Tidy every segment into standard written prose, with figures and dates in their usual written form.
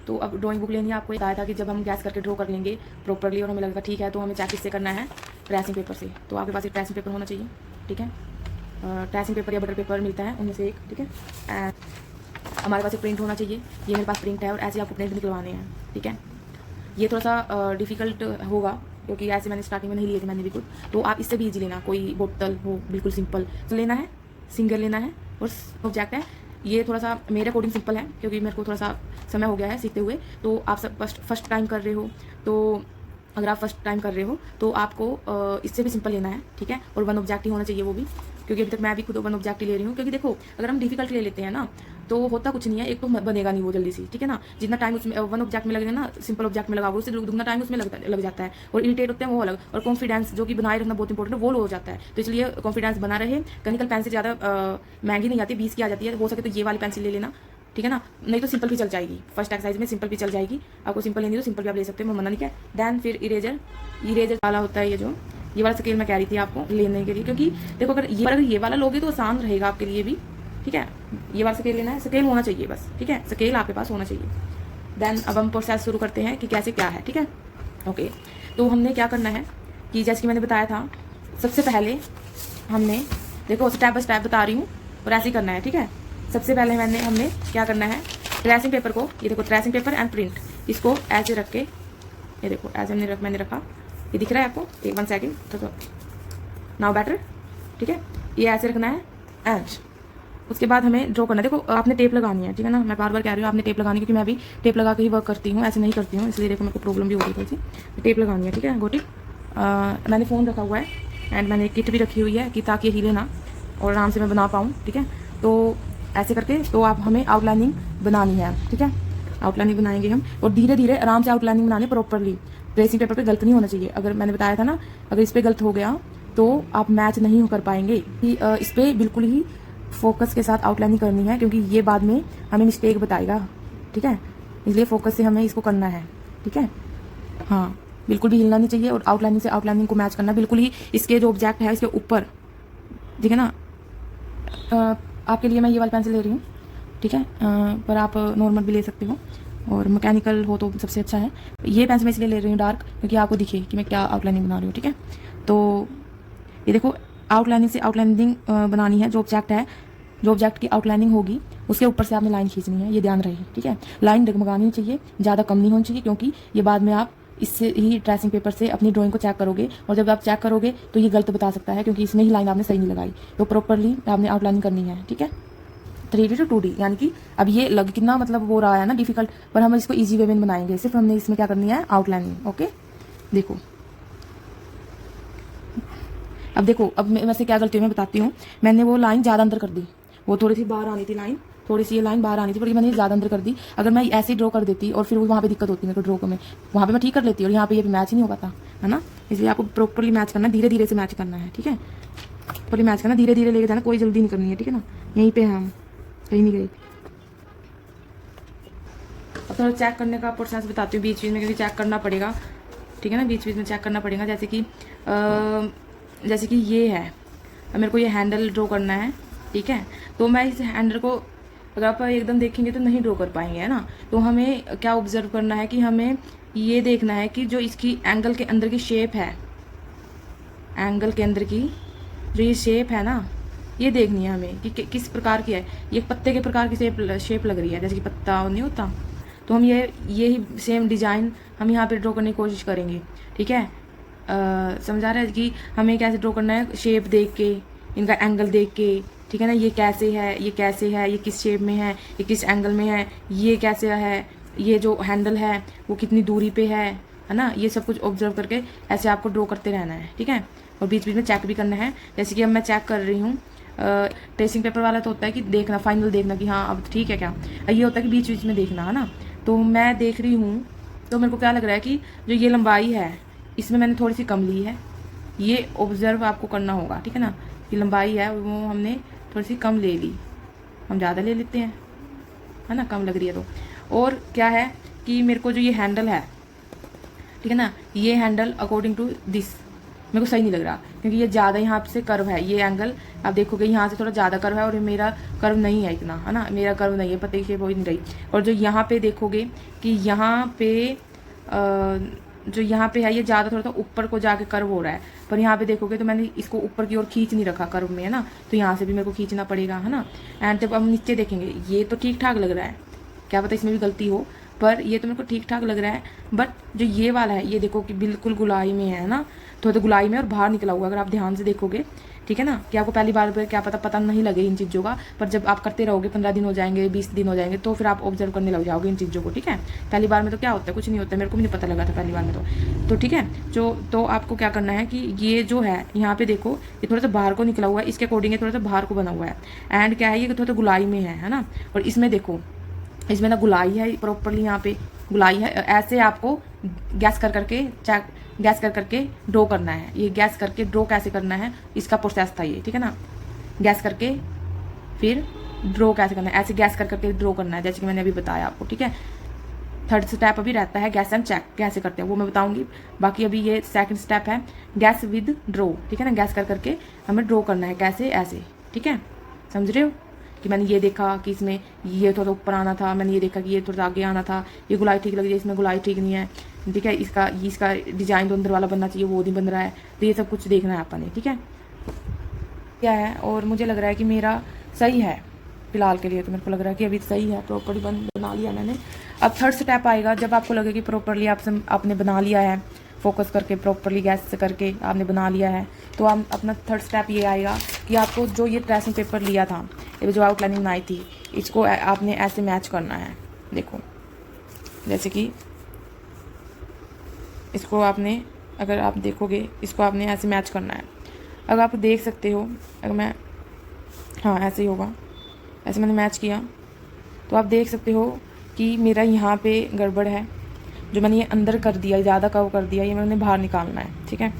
तो अब drawing book लेनी है आपको। बताया था कि जब हम गैस करके ड्रॉ कर लेंगे प्रॉपरली और हमें लगेगा ठीक है, तो हमें चेक किससे करना है, ट्रेसिंग पेपर से। तो आपके पास एक ट्रेसिंग पेपर होना चाहिए, ठीक है। ट्रेसिंग पेपर या बटर पेपर मिलता है उनमें से एक, ठीक है। एंड हमारे पास एक प्रिंट होना चाहिए। ये मेरे पास प्रिंट है और ऐसे आपको प्रिंट निकलवाने हैं, ठीक है। ये थोड़ा सा डिफ़िकल्ट होगा क्योंकि ऐसे मैंने स्टार्टिंग में नहीं लिए थे मैंने भी खुद, तो आप इससे भी ईजी लेना। कोई बोतल हो बिल्कुल सिंपल तो लेना है, सिंगल लेना है और ऑब्जेक्ट है। ये थोड़ा सा मेरे अकॉर्डिंग सिंपल है क्योंकि मेरे को थोड़ा सा समय हो गया है सीखते हुए। तो आप सब फर्स्ट टाइम कर रहे हो, तो अगर आप फर्स्ट टाइम कर रहे हो तो आपको इससे भी सिंपल लेना है, ठीक है। और वन ऑब्जेक्ट ही होना चाहिए वो भी, क्योंकि अभी तक मैं भी खुद वन ऑब्जेक्ट ही ले रही हूँ। क्योंकि देखो अगर हम डिफिकल्ट ले लेते हैं ना तो होता कुछ नहीं है, एक तो बनेगा नहीं वो जल्दी से, ठीक है ना। जितना टाइम उसमें वन ऑब्जेक्ट में लगेगा ना, सिंपल ऑब्जेक्ट में लगाओगे उससे दुगना टाइम उसमें लग जाता है और इरिटेट होते हैं वो अलग। और कॉन्फिडेंस जो कि बनाए रखना बहुत इंपॉर्टेंट है, वो लो हो जाता है। तो इसलिए कॉन्फिडेंस बना रहे। केमिकल पेंसिल ज़्यादा महंगी नहीं आती, 20 की आ जाती है। हो सके तो ये वाली पेंसिल ले लेना, ठीक है ना। नहीं तो सिंपल भी चल जाएगी, फर्स्ट एक्सरसाइज में सिंपल भी चल जाएगी। आपको सिंपल लेनी तो सिंपल भी आप ले सकते हो, मैं मना नहीं किया। देन फिर इरेजर वाला होता है ये वाला स्केल मैं कह रही थी आपको लेने के लिए, क्योंकि देखो अगर ये वाला लोगे तो आसान रहेगा आपके लिए भी, ठीक है। ये वाला स्केल लेना है, स्केल होना चाहिए बस, ठीक है। स्केल आपके पास होना चाहिए। देन अब हम प्रोसेस शुरू करते हैं कि कैसे क्या है, ठीक है। ओके, तो हमने क्या करना है कि जैसे कि मैंने बताया था, सबसे पहले हमने देखो स्टेप बाय स्टेप बता रही हूँ और ऐसे ही करना है, ठीक है। सबसे पहले हमने क्या करना है, ट्रेसिंग पेपर को, ये देखो ट्रेसिंग पेपर एंड प्रिंट, इसको ऐसे रख के, ये देखो ऐसे मैंने रखा, ये दिख रहा है आपको, एक 1 सेकेंड तो नाउ बेटर, ठीक है। ये ऐसे रखना है एंड उसके बाद हमें ड्रॉ करना है। देखो आपने टेप लगानी है, ठीक है ना। मैं बार बार कह रही हूँ आपने टेप लगानी, क्योंकि मैं भी टेप लगा के ही वर्क करती हूँ, ऐसे नहीं करती हूँ, इसलिए देखो मेरे को प्रॉब्लम भी होती है थोड़ी सी। टेप लगानी है, ठीक है। गोटी मैंने फ़ोन रखा हुआ है एंड मैंने किट भी रखी हुई है कि ताकि हिले ना और आराम से मैं बना पाऊँ, ठीक है। तो ऐसे करके तो आप हमें आउटलाइनिंग बनानी है, ठीक है। आउटलाइनिंग बनाएंगे हम और धीरे धीरे आराम से आउटलाइनिंग बनानी प्रॉपरली। ट्रेसिंग पेपर पे गलत नहीं होना चाहिए। अगर मैंने बताया था ना, अगर इस पर गलत हो गया तो आप मैच नहीं कर पाएंगे। इस पर बिल्कुल ही फोकस के साथ आउटलाइनिंग करनी है, क्योंकि ये बाद में हमें मिस्टेक बताएगा, ठीक है। इसलिए फोकस से हमें इसको करना है, ठीक है। हाँ, बिल्कुल भी हिलना नहीं चाहिए और आउटलाइनिंग से आउटलाइनिंग को मैच करना बिल्कुल ही। इसके जो ऑब्जेक्ट है इसके ऊपर, ठीक है ना। आपके लिए मैं ये वाली पेंसिल ले रही हूँ, ठीक है। पर आप नॉर्मल भी ले सकते हो और मैकेनिकल हो तो सबसे अच्छा है। ये पेंसिल मैं इसलिए ले रही हूँ डार्क, क्योंकि आपको दिखे कि मैं क्या आउटलाइनिंग बना रही हूँ, ठीक है। तो ये देखो आउटलाइनिंग से आउटलाइनिंग बनानी है। जो ऑब्जेक्ट की आउटलाइनिंग होगी उसके ऊपर से आपने लाइन खींचनी है, ये ध्यान रहे, ठीक है। लाइन डगमगानी चाहिए, ज़्यादा कम नहीं होनी चाहिए, क्योंकि ये बाद में आप इससे ही ट्रेसिंग पेपर से अपनी ड्राइंग को चेक करोगे और जब आप चेक करोगे तो ये गलत बता सकता है, क्योंकि इसमें ही लाइन आपने सही नहीं लगाई। तो प्रॉपरली आपने आउटलाइनिंग करनी है, ठीक है। 3D to 2D, यानी कि अब ये लग कितना मतलब वो रहा है ना डिफिकल्ट, पर हम इसको इजी वे में बनाएंगे। सिर्फ हमने इसमें क्या करनी है, आउटलाइनिंग। ओके, देखो अब देखो, अब मैं से क्या गलती मैं बताती हूँ। मैंने वो लाइन ज़्यादा अंदर कर दी, वो थोड़ी सी बाहर आनी थी लाइन, थोड़ी सी ये लाइन बाहर आनी थी, पर मैंने ज़्यादा अंदर कर दी। अगर मैं ऐसे ही ड्रॉ कर देती और फिर वहाँ पे दिक्कत होती मेरे को ड्रॉ में, वहाँ पे मैं ठीक कर लेती और यहाँ पे ये मैच ही नहीं हो पाता, है ना। इसलिए आपको प्रॉपरली मैच करना है, धीरे धीरे से मैच करना है, ठीक है। प्रॉपरली मैच करना, धीरे धीरे लेके जाना, कोई जल्दी नहीं करनी है, ठीक है ना। यहीं पे हम कहीं नहीं गए। अब थोड़ा चेक करने का प्रोसेस बताती हूँ बीच बीच में, क्योंकि चेक करना पड़ेगा, ठीक है ना। बीच बीच में चेक करना पड़ेगा। जैसे कि ये है, अब मेरे को ये हैंडल ड्रॉ करना है, ठीक है। तो मैं इस हैंडल को अगर आप एकदम देखेंगे तो नहीं ड्रॉ कर पाएंगे, है ना। तो हमें क्या ऑब्जर्व करना है कि हमें ये देखना है कि जो इसकी एंगल के अंदर की शेप है, एंगल के अंदर की जो ये शेप है ना, ये देखनी है हमें कि किस प्रकार की है। ये पत्ते के प्रकार की शेप लग रही है, जैसे कि पत्ता नहीं होता। तो हम यही सेम डिज़ाइन हम यहाँ पे ड्रॉ करने की कोशिश करेंगे, ठीक है। समझ आ रहा है कि हमें कैसे ड्रॉ करना है, शेप देख के, इनका एंगल देख के, ठीक है ना। ये कैसे है, ये कैसे है, ये किस शेप में है, ये किस एंगल में है, ये कैसे है, ये जो हैंडल है वो कितनी दूरी पे है ना। ये सब कुछ ऑब्जर्व करके ऐसे आपको ड्रॉ करते रहना है, ठीक है। और बीच बीच में चेक भी करना है, जैसे कि अब मैं चेक कर रही हूँ। ट्रेसिंग पेपर वाला तो होता है कि देखना, फाइनल देखना कि हाँ अब ठीक है क्या। ये होता है कि बीच बीच में देखना, है ना। तो मैं देख रही हूँ, तो मेरे को क्या लग रहा है कि जो ये लंबाई है इसमें मैंने थोड़ी सी कम ली है। ये ऑब्जर्व आपको करना होगा, ठीक है ना। ये लंबाई है वो हमने थोड़ी सी कम ले ली, हम ज़्यादा ले लेते हैं, है ना, कम लग रही है तो। और क्या है कि मेरे को जो ये हैंडल है, ठीक है ना, ये हैंडल अकॉर्डिंग टू दिस, मेरे को सही नहीं लग रहा, क्योंकि ये ज़्यादा यहाँ से कर्व है, ये एंगल आप देखोगे यहाँ से थोड़ा ज़्यादा कर्व है और ये मेरा कर्व नहीं है इतना, है ना, मेरा कर्व नहीं है, पता ही शेप हो ही नहीं रही। और जो यहाँ पे देखोगे कि यहाँ पे जो यहाँ पे है ये ज़्यादा थोड़ा सा ऊपर को जाके कर्व हो रहा है, पर यहाँ पे देखोगे तो मैंने इसको ऊपर की ओर खींच नहीं रखा कर्व में, है ना, तो यहाँ से भी मेरे को खींचना पड़ेगा, है ना। एंड जब हम नीचे देखेंगे ये तो ठीक ठाक लग रहा है, क्या पता इसमें भी गलती हो, पर ये तो मेरे को ठीक ठाक लग रहा है। बट जो ये वाला है ये देखो कि बिल्कुल गुलाई में है ना, तो गुलाई में और बाहर निकला हुआ, अगर आप ध्यान से देखोगे, ठीक है ना, कि आपको पहली बार पर क्या पता नहीं लगे इन चीज़ों का, पर जब आप करते रहोगे 15 दिन हो जाएंगे, 20 दिन हो जाएंगे, तो फिर आप ऑब्जर्व करने लग जाओगे इन चीज़ों को, ठीक है। पहली बार में तो क्या होता है, कुछ नहीं होता, मेरे को भी नहीं पता लगा था पहली बार में, तो ठीक है। तो आपको क्या करना है कि ये जो है यहाँ पे देखो ये थोड़ा सा बाहर को निकला हुआ है, इसके अकॉर्डिंग ये थोड़ा सा बाहर को बना हुआ है। एंड क्या है ये थोड़ा सा गुलाई में है ना, और इसमें देखो इसमें ना गुलाई है प्रॉपरली, यहाँ पे गुलाई है। ऐसे आपको गैस कर करके ड्रॉ करना है। ये गैस करके ड्रॉ कैसे करना है इसका प्रोसेस था ये, ठीक है ना। गैस करके फिर ड्रॉ कैसे करना है, ऐसे गैस कर करके ड्रॉ करना है, जैसे कि मैंने अभी बताया आपको, ठीक है। थर्ड स्टेप अभी रहता है गैस एंड चेक, कैसे करते हैं वो मैं बताऊंगी। बाकी अभी ये सेकंड स्टेप है गैस विद ड्रॉ, ठीक है ना। गैस कर करके हमें ड्रॉ करना है, कैसे, ऐसे, ठीक है, समझ रहे हो। कि मैंने ये देखा कि इसमें ये थोड़ा ऊपर आना था, मैंने ये देखा कि ये थोड़ा आगे आना था, ये गुलाई ठीक लग रही है, इसमें गुलाई ठीक नहीं है, ठीक है। इसका डिजाइन तो अंदर वाला बनना चाहिए, वो नहीं बन रहा है, तो ये सब कुछ देखना है अपन ने, ठीक है, क्या है। और मुझे लग रहा है कि मेरा सही है फिलहाल के लिए, तो मेरे को लग रहा है कि अभी सही है, प्रॉपरली बना लिया मैंने। अब थर्ड स्टेप आएगा जब आपको लगे कि प्रॉपरली आपने बना लिया है, फोकस करके प्रॉपरली गैस करके आपने बना लिया है, तो आप अपना थर्ड स्टेप ये आएगा कि आपको जो ये ट्रेसिंग पेपर लिया था, ये जो आउटलाइनिंग बनाई थी, इसको आपने ऐसे मैच करना है। देखो जैसे कि इसको आपने, अगर आप देखोगे इसको आपने ऐसे मैच करना है। अगर आप देख सकते हो, अगर मैं, हाँ ऐसे ही होगा, ऐसे मैंने मैच किया, तो आप देख सकते हो कि मेरा यहाँ पे गड़बड़ है, जो मैंने ये अंदर कर दिया, ज़्यादा कर्व कर दिया, ये मैंने बाहर निकालना है, ठीक है।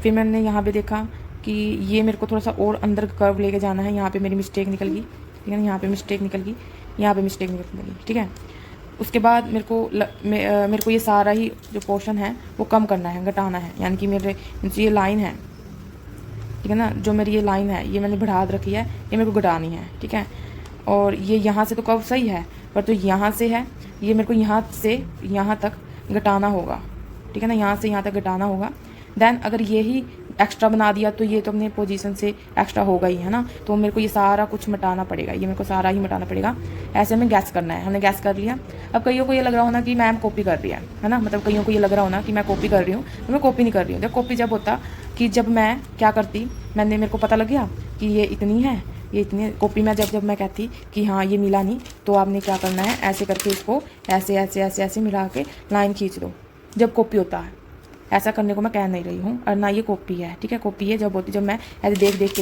फिर मैंने यहाँ पे देखा कि ये मेरे को थोड़ा सा और अंदर कर्व लेके जाना है, यहाँ पे मेरी मिस्टेक निकल गई, ठीक है ना, यहाँ पे मिस्टेक निकल गई, यहाँ पे मिस्टेक निकल गई, ठीक है। उसके बाद मेरे को ये सारा ही जो पोर्शन है वो कम करना है, घटाना है, यानी कि मेरे ये लाइन है, ठीक है ना, जो मेरी ये लाइन है ये मैंने बढ़ा रखी है, ये मेरे को घटानी है, ठीक है। और ये यहाँ से तो कर्व सही है, पर तो यहाँ से है, ये मेरे को यहाँ से यहाँ तक घटाना होगा, ठीक है ना, यहाँ से यहाँ तक घटाना होगा। देन अगर ये ही एक्स्ट्रा बना दिया तो ये तो अपने पोजीशन से एक्स्ट्रा होगा ही, है ना, तो मेरे को ये सारा कुछ मिटाना पड़ेगा, ये मेरे को सारा ही मिटाना पड़ेगा। ऐसे में गैस करना है, हमने गैस कर लिया। अब कईयों को ये लग रहा होना कि मैम कॉपी कर रही है ना, मतलब कईयों को ये लग रहा होना कि मैं कॉपी कर रही हूँ, तो मैं कॉपी नहीं कर रही हूँ। जब कॉपी जब होता कि जब मैं क्या करती, मेरे को पता लग गया कि ये इतनी है, ये इतनी कॉपी में जब मैं कहती कि हाँ ये मिला नहीं, तो आपने क्या करना है, ऐसे करके इसको ऐसे ऐसे ऐसे ऐसे मिला के लाइन खींच दो, जब कॉपी होता है। ऐसा करने को मैं कह नहीं रही हूँ, और ना ये कॉपी है, ठीक है। कॉपी है जब होती, जब मैं ऐसे देख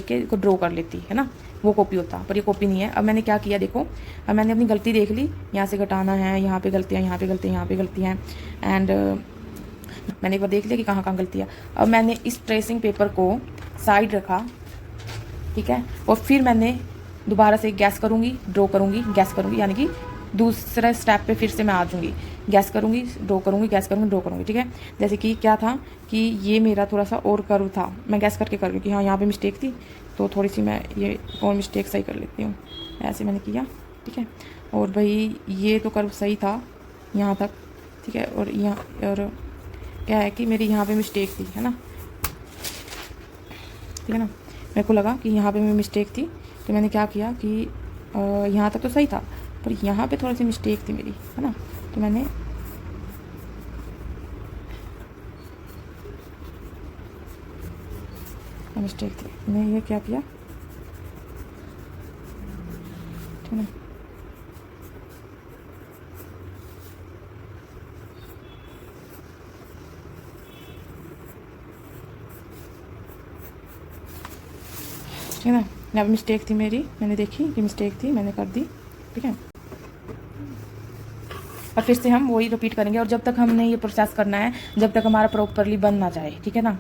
के इसको ड्रॉ कर लेती, है ना, वो कॉपी होता, पर ये कॉपी नहीं है। अब मैंने क्या किया देखो, अब मैंने अपनी गलती देख ली, यहाँ से घटाना है, यहाँ पे गलतियाँ, यहाँ पे गलतियाँ, यहाँ पे गलतियाँ, एंड मैंने एक बार देख लिया कि कहाँ कहाँ गलती है। अब मैंने इस ट्रेसिंग पेपर को साइड रखा, ठीक है, और फिर मैंने दोबारा से गैस करूँगी, ड्रॉ करूँगी, गैस करूँगी, यानी कि दूसरे स्टेप पे फिर से मैं आ जाऊँगी, गैस करूँगी, ड्रॉ करूँगी, गैस करूँगी, ड्रॉ करूँगी, ठीक है। जैसे कि क्या था कि ये मेरा थोड़ा सा और कर्व था, मैं गैस करके कर रही हूँ कि हाँ यहाँ पे मिस्टेक थी, तो थोड़ी सी मैं ये और मिस्टेक सही कर लेती हूँ, ऐसे मैंने किया, ठीक है। और भाई ये तो कर्व सही था यहाँ तक, ठीक है, और यहाँ, और क्या है कि मेरी यहाँ पे मिस्टेक थी, है ना, ठीक है ना। मेरे को लगा कि यहाँ पे मेरी मिस्टेक थी, तो मैंने क्या किया कि यहाँ तक तो सही था, पर यहाँ पे थोड़ी सी मिस्टेक थी मेरी, है ना, तो मैंने मिस्टेक थी, मैंने ये क्या किया, ठीक है ना। ठीक है ना, यहाँ पे मिस्टेक थी मेरी, मैंने देखी कि मिस्टेक थी, मैंने कर दी, ठीक है। और फिर से हम वही रिपीट करेंगे, और जब तक हमने ये प्रोसेस करना है, जब तक हमारा प्रॉपरली बन ना जाए, ठीक है ना।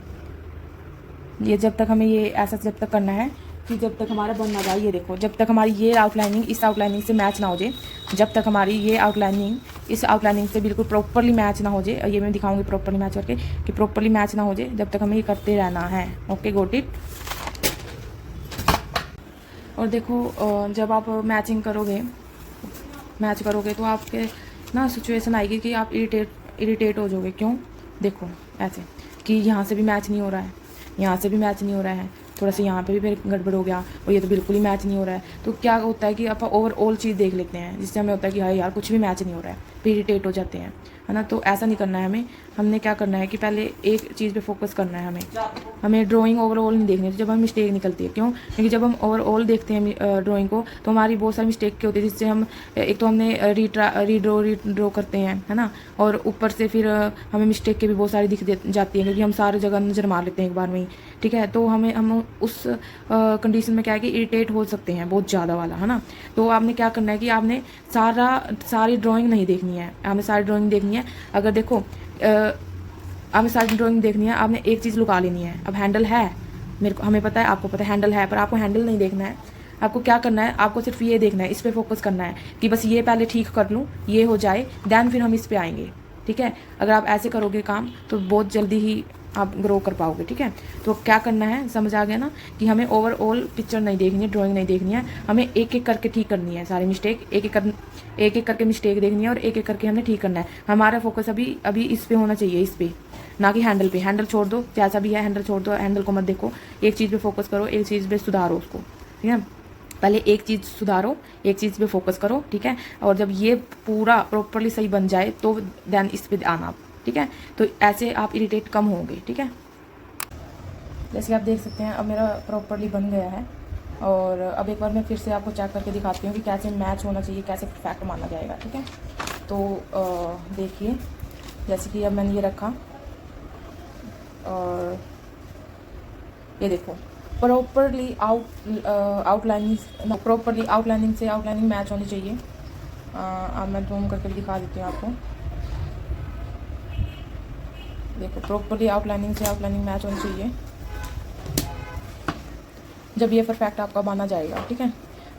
ये जब तक हमें ये ऐसा जब तक करना है, कि जब तक हमारा बन ना जाए, ये देखो, जब तक हमारी ये आउटलाइनिंग इस आउटलाइनिंग से मैच ना हो जाए, जब तक हमारी ये आउटलाइनिंग इस आउटलाइनिंग से बिल्कुल प्रॉपरली मैच ना हो जाए, ये मैं दिखाऊंगी प्रॉपरली मैच करके कि प्रॉपरली मैच ना हो जाए, जब तक हमें ये करते रहना है। Okay, got it. और देखो जब आप मैच करोगे तो आपके ना सिचुएशन आएगी कि आप इरिटेट हो जाओगे। क्यों? देखो ऐसे कि यहाँ से भी मैच नहीं हो रहा है, यहाँ से भी मैच नहीं हो रहा है, थोड़ा सा यहाँ पे भी फिर गड़बड़ हो गया और ये तो बिल्कुल ही मैच नहीं हो रहा है। तो क्या होता है कि आप ओवरऑल चीज़ देख लेते हैं, जिससे हमें होता है कि हाँ यार कुछ भी मैच नहीं हो रहा है, फिर इरिटेट हो जाते हैं, है ना। तो ऐसा नहीं करना है हमने क्या करना है कि पहले एक चीज़ पे फोकस करना है हमें ड्राइंग ओवरऑल नहीं देखनी है जब हमें मिस्टेक निकलती है। क्यों? क्योंकि जब हम ओवरऑल देखते हैं ड्राइंग को तो हमारी बहुत सारी मिस्टेक क्या होती है, जिससे हम एक तो हमने रीड्रॉ करते हैं, है ना, और ऊपर से फिर हमें मिस्टेक के भी बहुत सारी दिख जाती है, क्योंकि हम सारी जगह नज़र मार लेते हैं एक बार में ही, ठीक है। तो हम उस कंडीशन में क्या है कि इरिटेट हो सकते हैं बहुत ज़्यादा वाला, है ना। तो आपने क्या करना है कि आपने सारी ड्राइंग नहीं देखनी है, आपने सारी ड्राइंग देखनी है। अगर देखो आपने सारी ड्राइंग देखनी है, आपने एक चीज़ लुका लेनी है। अब हैंडल है, हमें पता है, आपको पता है हैंडल है, पर आपको हैंडल नहीं देखना है। आपको क्या करना है, आपको सिर्फ ये देखना है, इस पे फोकस करना है कि बस ये पहले ठीक कर लूँ, ये हो जाए, देन फिर हम इस पे आएंगे, ठीक है। अगर आप ऐसे करोगे काम तो बहुत जल्दी ही आप ग्रो कर पाओगे, ठीक है। तो क्या करना है, समझ आ गया ना, कि हमें ओवरऑल पिक्चर नहीं देखनी है, ड्राइंग नहीं देखनी है, हमें एक एक करके ठीक करनी है सारी मिस्टेक, एक एक करके मिस्टेक देखनी है और एक एक करके हमने ठीक करना है। हमारा फोकस अभी इस पे होना चाहिए, इस पे, ना कि हैंडल पे। हैंडल छोड़ दो, जैसा भी है हैंडल छोड़ दो, हैंडल को मत देखो, एक चीज़ पे फोकस करो, एक चीज़ पे सुधारो उसको, ठीक है। पहले एक चीज़ सुधारो, एक चीज़ पे फोकस करो, ठीक है। और जब ये पूरा प्रॉपरली सही बन जाए तो देन इस पे आना, ठीक है। तो ऐसे आप इरिटेट कम होंगे, ठीक है। जैसे आप देख सकते हैं अब मेरा प्रॉपरली बन गया है, और अब एक बार मैं फिर से आपको चेक करके दिखाती हूँ कि कैसे मैच होना चाहिए, कैसे परफेक्ट माना जाएगा, ठीक है। तो देखिए, जैसे कि अब मैंने ये रखा और ये देखो प्रॉपरली आउटलाइनिंग से आउटलाइनिंग मैच होनी चाहिए। अब मैं जूम करके दिखा देती हूँ आपको। देखो प्रॉपरली आउटलाइनिंग से आउटलाइनिंग मैच होनी चाहिए, जब ये परफेक्ट आपका माना जाएगा, ठीक है।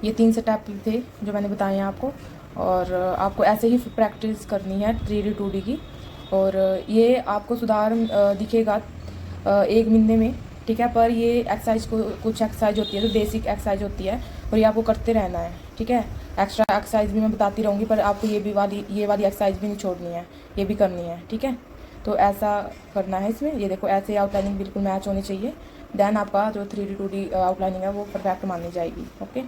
ये 3 स्टेप थे जो मैंने बताए हैं आपको, और आपको ऐसे ही प्रैक्टिस करनी है 3D 2D की, और ये आपको सुधार दिखेगा 1 महीने में, ठीक है। पर ये एक्सरसाइज को कुछ एक्सरसाइज होती है जो बेसिक एक्सरसाइज होती है, और ये आपको करते रहना है, ठीक है। एक्स्ट्रा एक्सरसाइज भी मैं बताती रहूँगी, पर आपको ये वाली एक्सरसाइज भी नहीं छोड़नी है, ये भी करनी है, ठीक है। तो ऐसा करना है इसमें। ये देखो ऐसे आउटलाइनिंग बिल्कुल मैच होनी चाहिए, देन आपका जो 3D 2D आउटलाइनिंग है वो परफेक्ट मानी जाएगी। ओके।